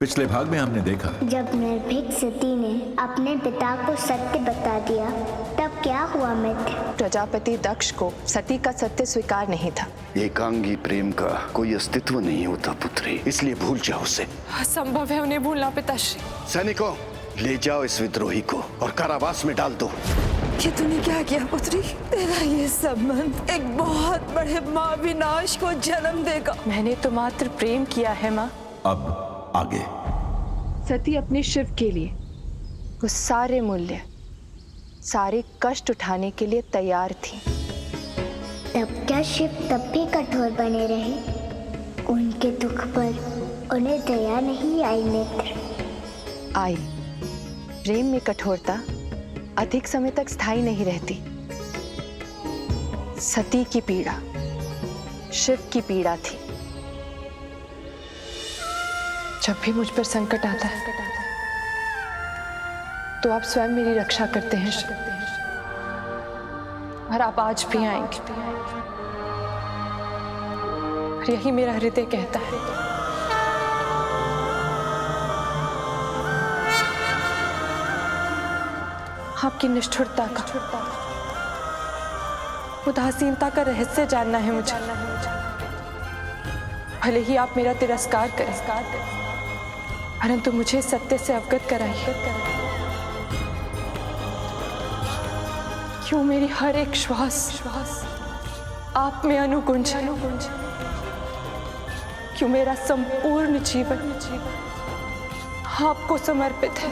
पिछले भाग में हमने देखा जब निर्भीक सती ने अपने पिता को सत्य बता दिया तब क्या हुआ मित्र? प्रजापति दक्ष को सती का सत्य स्वीकार नहीं था। एकांगी प्रेम का कोई अस्तित्व नहीं होता पुत्री, इसलिए भूल जाओ उसे। असंभव है उन्हें भूलना पिताश्री। सैनिकों, ले जाओ इस विद्रोही को और कारावास में डाल दो। ये तूने क्या किया पुत्री? तेरा ये संबंध एक बहुत बड़े महाविनाश को जन्म देगा। मैंने तो मात्र प्रेम किया है माँ। अब आगे। सती अपने शिव के लिए वो सारे मूल्य, सारे कष्ट उठाने के लिए तैयार थी। तब क्या शिव तब भी कठोर बने रहे? उनके दुख पर उन्हें दया नहीं आई मित्र? आई। प्रेम में कठोरता अधिक समय तक स्थायी नहीं रहती। सती की पीड़ा शिव की पीड़ा थी। जब भी मुझ पर संकट आता है तो आप स्वयं मेरी रक्षा करते हैं शिव, और आप आज भी आएंगे। और यही मेरा हृदय कहता है। आपकी निष्ठुरता का, उदासीनता का रहस्य जानना है मुझे। भले ही आप मेरा तिरस्कार करें, परंतु मुझे सत्य से अवगत कराइए। क्यों मेरी हर एक श्वास आप में अनुगुंज, क्यों मेरा संपूर्ण जीवन आपको समर्पित है।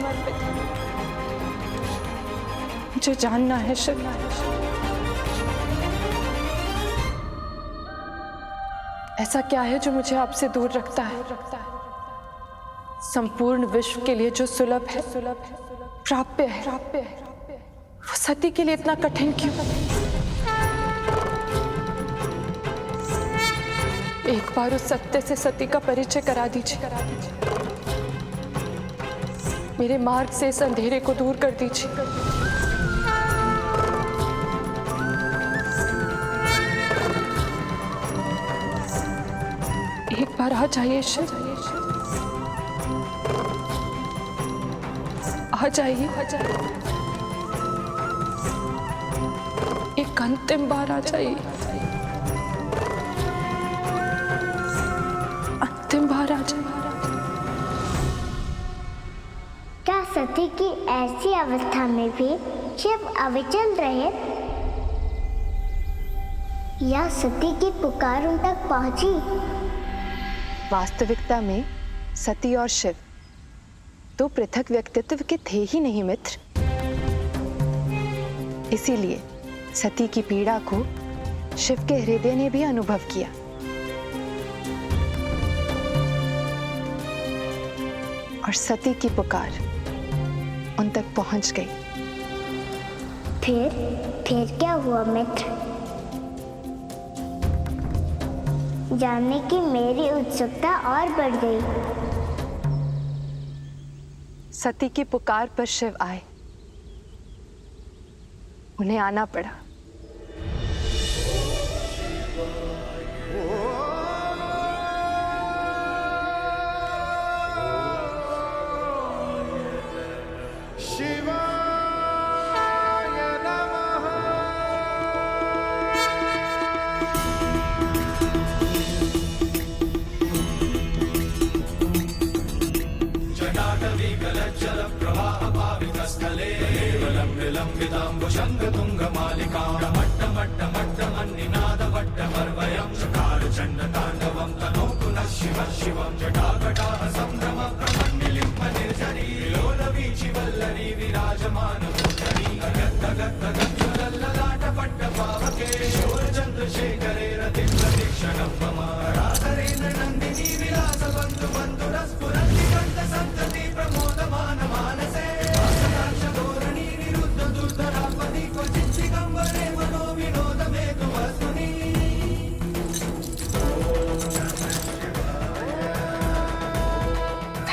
मुझे जानना है शिव। ऐसा क्या है जो मुझे आपसे दूर रखता है? संपूर्ण विश्व के लिए जो सुलभ है, प्राप्य है, वो सती के लिए इतना कठिन क्यों? एक बार उस सत्य से सती का परिचय करा दीजिए। मेरे मार्ग से इस अंधेरे को दूर कर दीजिए। एक बार आ जाइए शिव, आ जाइए। एक अंतिम बार आ जाइए, अंतिम बार आ जाइए। क्या सती की ऐसी अवस्था में भी शिव अविचल रहे? या सती की पुकार उन तक पहुंची? वास्तविकता में सती और शिव दो पृथक व्यक्तित्व के थे ही नहीं मित्र। इसीलिए सती की पीड़ा को शिव के हृदय ने भी अनुभव किया। और सती की पुकार उन तक पहुंच गई। फिर क्या हुआ मित्र? जानने की मेरी उत्सुकता और बढ़ गई। सती की पुकार पर शिव आए। उन्हें आना पड़ा।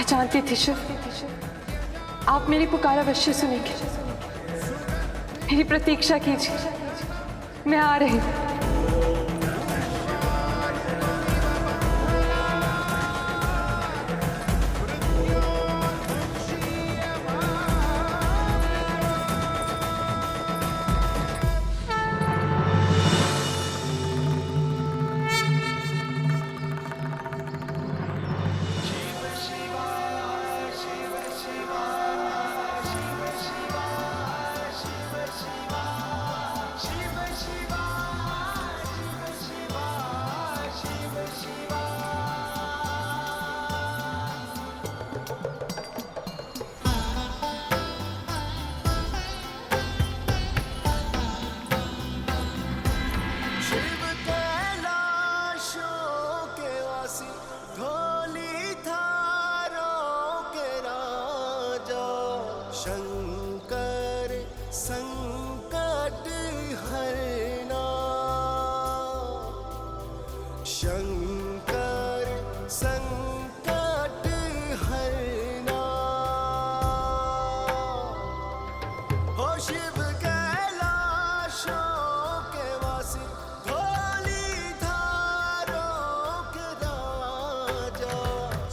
जानती थी शिव, आप मेरी पुकार अवश्य सुनेंगे। मेरी प्रतीक्षा कीजिए, मैं आ रही हूँ। शंकर संकट हरना, हो शिव कैलाशों के वासी, धौली धारों के राजा,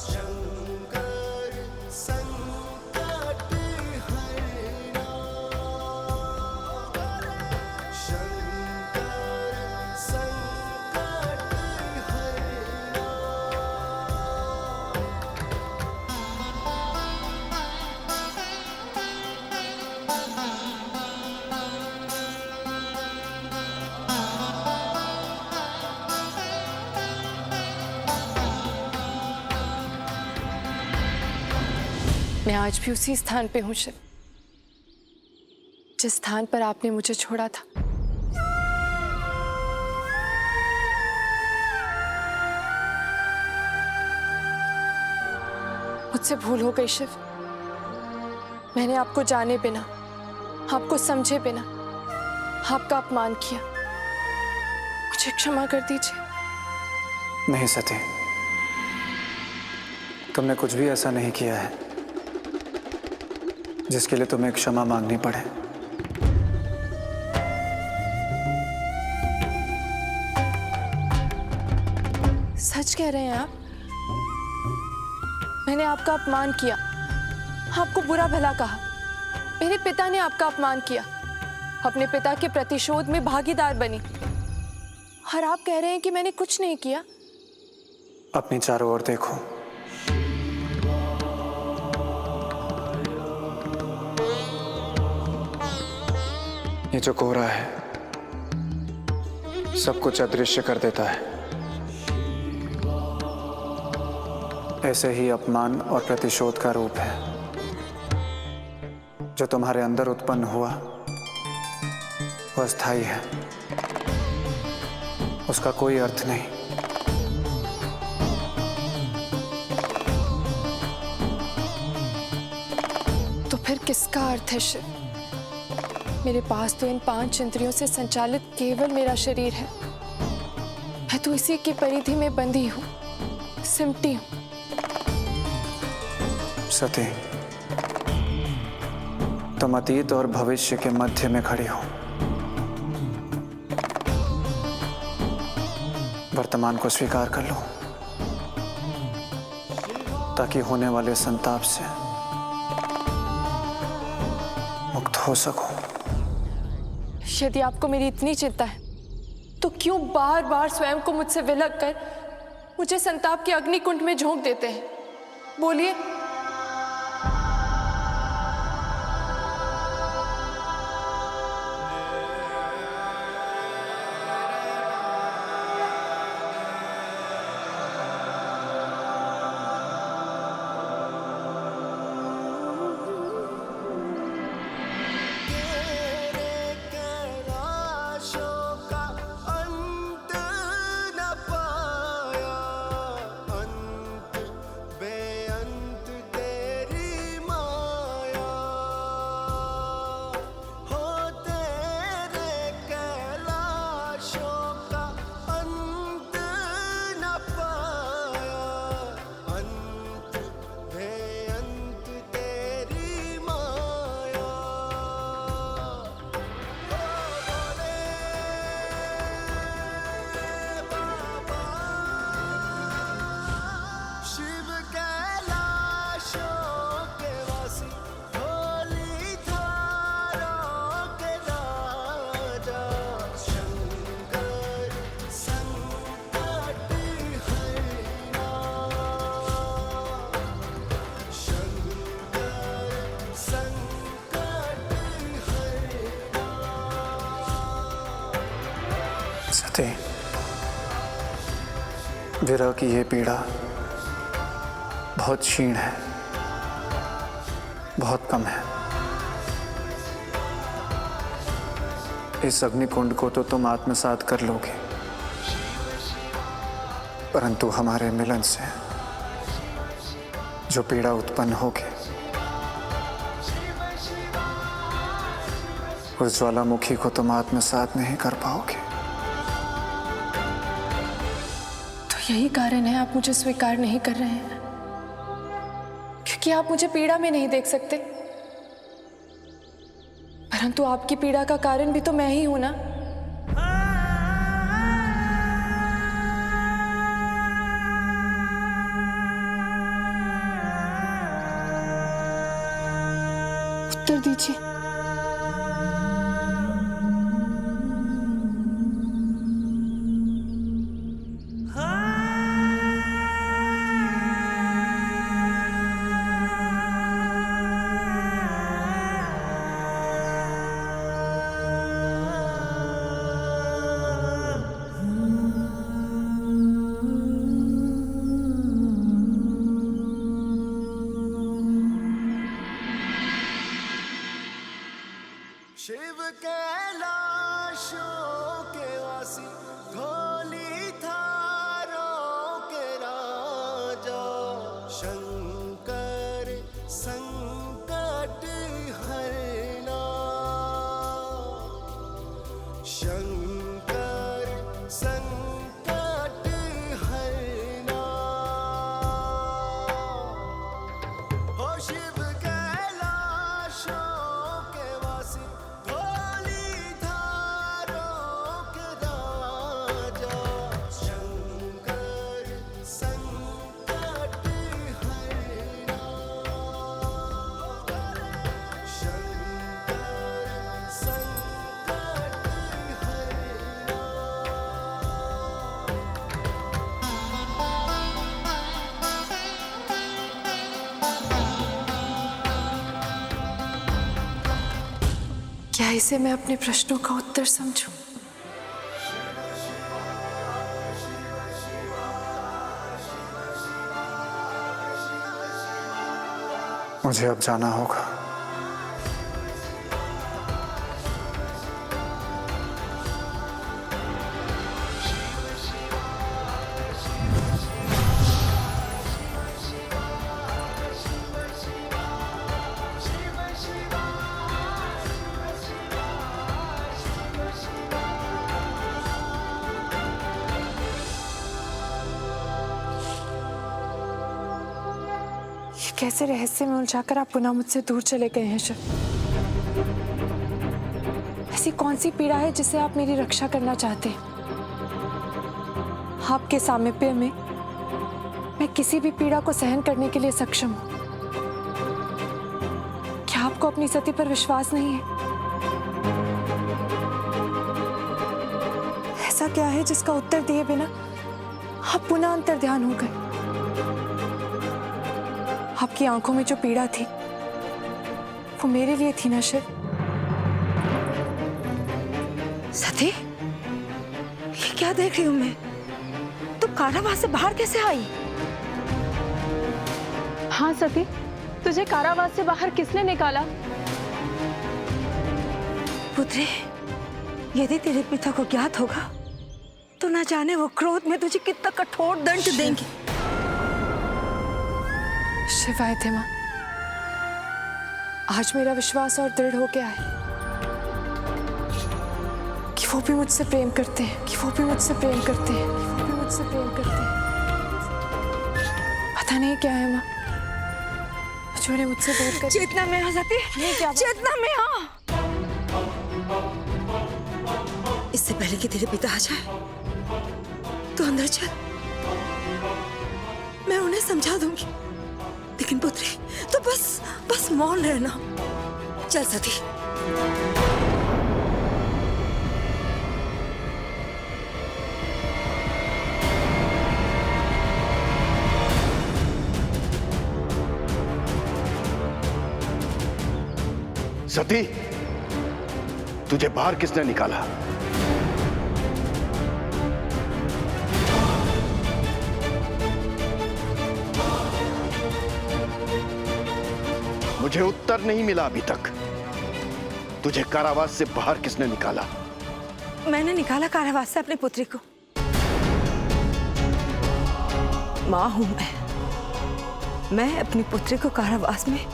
शंकर संकट हरना, शंकर संकट हरना। मैं आज भी उसी स्थान पे हूँ शिव, जिस स्थान पर आपने मुझे छोड़ा था। मुझसे भूल हो गई शिव। मैंने आपको जाने बिना, आपको समझे बिना आपका अपमान किया। मुझे क्षमा कर दीजिए। नहीं सती, तुमने कुछ भी ऐसा नहीं किया है जिसके लिए तुम्हें क्षमा मांगनी पड़े। सच कह रहे हैं आप? मैंने आपका अपमान किया, आपको बुरा भला कहा। मेरे पिता ने आपका अपमान किया, अपने पिता के प्रतिशोध में भागीदार बनी, और आप कह रहे हैं कि मैंने कुछ नहीं किया। अपनी चारों ओर देखो। ये जो कोहरा है सब कुछ अदृश्य कर देता है। ऐसे ही अपमान और प्रतिशोध का रूप है जो तुम्हारे अंदर उत्पन्न हुआ, वह अस्थायी है, उसका कोई अर्थ नहीं। तो फिर किसका अर्थ है शिव? मेरे पास तो इन 5 इंद्रियों से संचालित केवल मेरा शरीर है। मैं तो इसी की परिधि में बंधी हूँ, सिमटी हूँ। सती, तुम अतीत और भविष्य के मध्य में खड़ी हो। वर्तमान को स्वीकार कर लो ताकि होने वाले संताप से मुक्त हो सको। यदि आपको मेरी इतनी चिंता है तो क्यों बार बार स्वयं को मुझसे विलग कर मुझे संताप के अग्निकुंड में झोंक देते हैं? बोलिए। सती, विरह की ये पीड़ा बहुत क्षीण है, बहुत कम है। इस अग्निकुंड को तो तुम आत्मसात कर लोगे, परंतु हमारे मिलन से जो पीड़ा उत्पन्न होगी उस ज्वालामुखी को तुम आत्मसात नहीं कर पाओगे। यही कारण है आप मुझे स्वीकार नहीं कर रहे हैं, क्योंकि आप मुझे पीड़ा में नहीं देख सकते। परंतु आपकी पीड़ा का कारण भी तो मैं ही हूं ना। उत्तर दीजिए। शिव कैलाशों के वासी धोली थारों के राजा शंकर संकट हरना शंकर संकट हरना हो शिव कैलाशों के वासी धोली धारों के राजा शंकर संकट हरना शंकर संकट हरना। क्या इसे मैं अपने प्रश्नों का उत्तर समझूं? मुझे अब जाना होगा। ये कैसे रहस्य में उलझाकर आप पुनः मुझसे दूर चले गए हैं शिव? ऐसी कौन सी पीड़ा है जिसे आप मेरी रक्षा करना चाहते हैं? आपके सामीप्य में मैं किसी भी पीड़ा को सहन करने के लिए सक्षम हूं। क्या आपको अपनी सती पर विश्वास नहीं है? ऐसा क्या है जिसका उत्तर दिए बिना आप पुनः अंतर्ध्यान हो गए? आपकी आंखों में जो पीड़ा थी वो मेरे लिए थी ना शिव? सती, ये क्या देख रही हूं मैं? तू कारावास से बाहर कैसे आई? हाँ सती, तुझे कारावास से बाहर किसने निकाला? पुत्री, यदि तेरे पिता को ज्ञात होगा तो न जाने वो क्रोध में तुझे कितना कठोर दंड देंगे। शिवाय थे मां, आज मेरा विश्वास और दृढ़ हो गया है कि वो भी मुझसे प्रेम करते हैं, कि वो भी मुझसे प्रेम करते हैं, कि वो भी मुझसे प्रेम करते हैं। पता नहीं क्या है मां, जो उन्हें मुझसे दूर कर। चेतना में आ सती, चेतना में आ। इससे पहले कि तेरे पिता आ जाए तो अंदर चल, मैं उन्हें समझा दूंगी। लेकिन पुत्री, तो बस मौन रहना। चल सती। सती, तुझे बाहर किसने निकाला? मुझे उत्तर नहीं मिला अभी तक। तुझे कारावास से बाहर किसने निकाला? मैंने निकाला कारावास से अपनी पुत्री को। मां हूं मैं अपनी पुत्री को कारावास में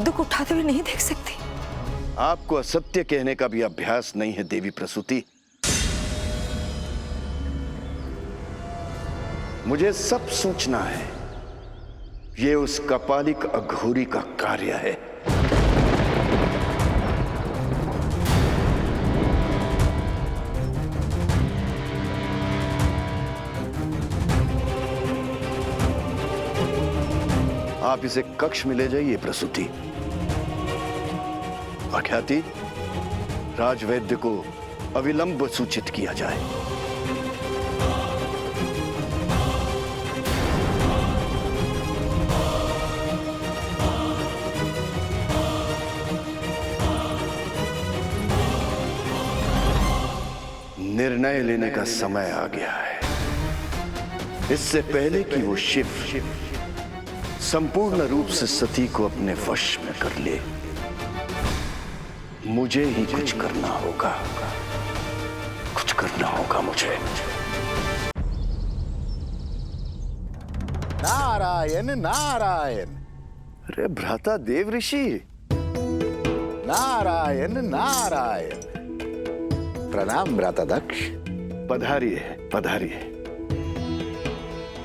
दुख उठाते हुए नहीं देख सकती। आपको असत्य कहने का भी अभ्यास नहीं है देवी प्रसूति। मुझे सब सोचना है। ये उस कपालिक अघोरी का कार्य है। आप इसे कक्ष में ले जाइए प्रसूति। आख्याति, राजवैद्य को अविलंब सूचित किया जाए। निर्णय लेने का समय आ गया है। इससे पहले कि वो शिव संपूर्ण रूप से सती को अपने वश में कर ले, मुझे ही कुछ करना होगा। कुछ करना होगा मुझे। नारायण नारायण। अरे भ्राता देव ऋषि, नारायण नारायण। प्रणाम भ्राता दक्ष। पधारिए पधारिए।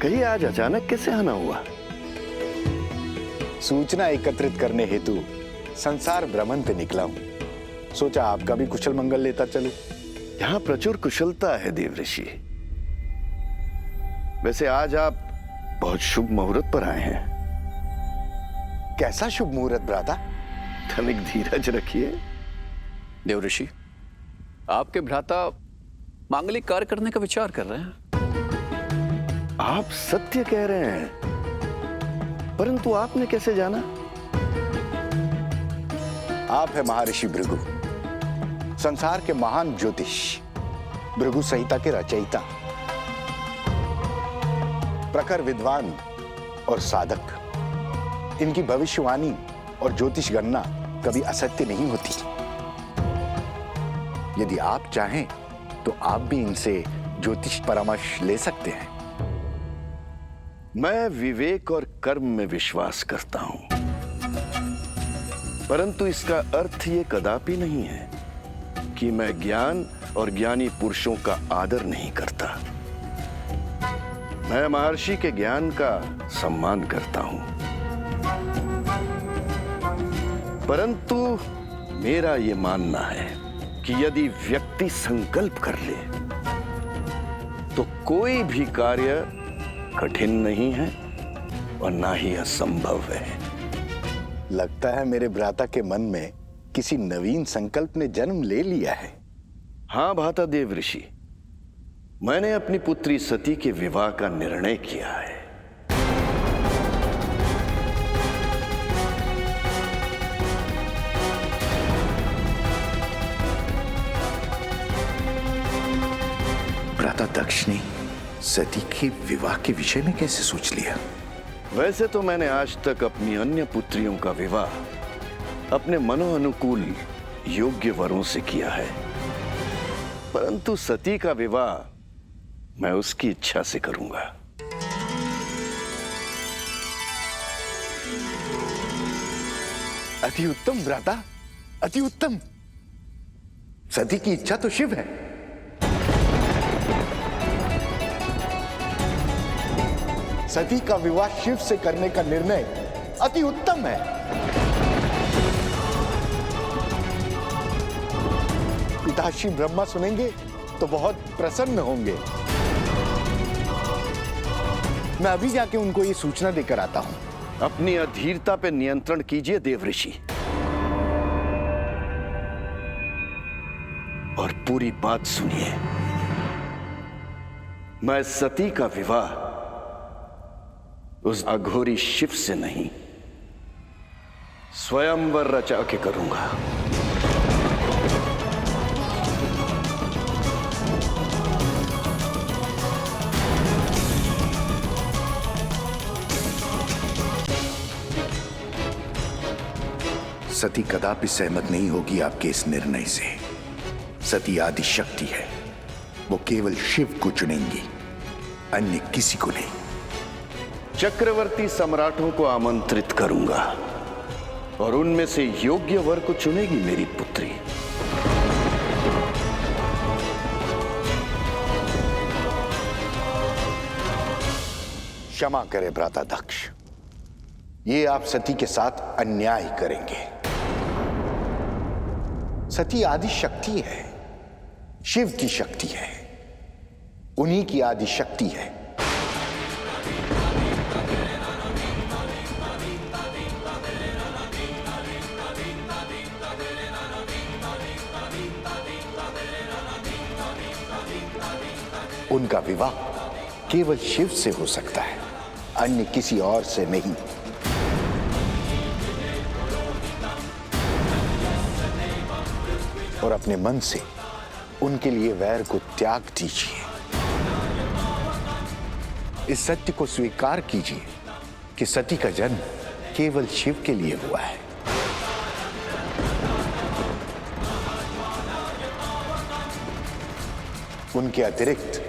कहीं आज अचानक कैसे आना हुआ? सूचना एकत्रित करने हेतु संसार भ्रमण पे निकला हूं। सोचा आपका भी कुशल मंगल लेता चलूं। यहां प्रचुर कुशलता है देव ऋषि। वैसे आज आप बहुत शुभ मुहूर्त पर आए हैं। कैसा शुभ मुहूर्त भ्राता? तनिक धीरज रखिए। देव ऋषि, आपके भ्राता मांगलिक कार्य करने का विचार कर रहे हैं। आप सत्य कह रहे हैं, परंतु आपने कैसे जाना? आप है महर्षि भृगु, संसार के महान ज्योतिष, भृगु संहिता के रचयिता, प्रखर विद्वान और साधक। इनकी भविष्यवाणी और ज्योतिष गणना कभी असत्य नहीं होती। यदि आप चाहें तो आप भी इनसे ज्योतिष परामर्श ले सकते हैं। मैं विवेक और कर्म में विश्वास करता हूं, परंतु इसका अर्थ यह कदापि नहीं है कि मैं ज्ञान और ज्ञानी पुरुषों का आदर नहीं करता। मैं महर्षि के ज्ञान का सम्मान करता हूं, परंतु मेरा यह मानना है कि यदि व्यक्ति संकल्प कर ले तो कोई भी कार्य कठिन नहीं है और ना ही असंभव है। लगता है मेरे भ्राता के मन में किसी नवीन संकल्प ने जन्म ले लिया है। हां भ्राता देव ऋषि, मैंने अपनी पुत्री सती के विवाह का निर्णय किया है। भ्राता दक्ष ने सती के विवाह के विषय में कैसे सोच लिया? वैसे तो मैंने आज तक अपनी अन्य पुत्रियों का विवाह अपने मनोअनुकूल योग्य वरों से किया है, परंतु सती का विवाह मैं उसकी इच्छा से करूंगा। अति उत्तम भ्राता, अति उत्तम। सती की इच्छा तो शिव है। सती का विवाह शिव से करने का निर्णय अति उत्तम है। पिताश्री ब्रह्मा सुनेंगे तो बहुत प्रसन्न होंगे। मैं अभी जाके उनको ये सूचना देकर आता हूं। अपनी अधीरता पे नियंत्रण कीजिए देव ऋषि, और पूरी बात सुनिए। मैं सती का विवाह उस अघोरी शिव से नहीं, स्वयंवर रचा के करूंगा। सती कदापि सहमत नहीं होगी आपके इस निर्णय से। सती आदि शक्ति है, वो केवल शिव को चुनेंगी, अन्य किसी को नहीं। चक्रवर्ती सम्राटों को आमंत्रित करूंगा और उनमें से योग्य वर को चुनेगी मेरी पुत्री। क्षमा करें भ्राता दक्ष, ये आप सती के साथ अन्याय करेंगे। सती आदि शक्ति है, शिव की शक्ति है, उन्हीं की आदि शक्ति है। उनका विवाह केवल शिव से हो सकता है, अन्य किसी और से नहीं। और अपने मन से उनके लिए वैर को त्याग दीजिए। इस सत्य को स्वीकार कीजिए कि सती का जन्म केवल शिव के लिए हुआ है। उनके अतिरिक्त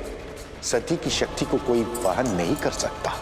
सती की शक्ति को कोई वहन नहीं कर सकता।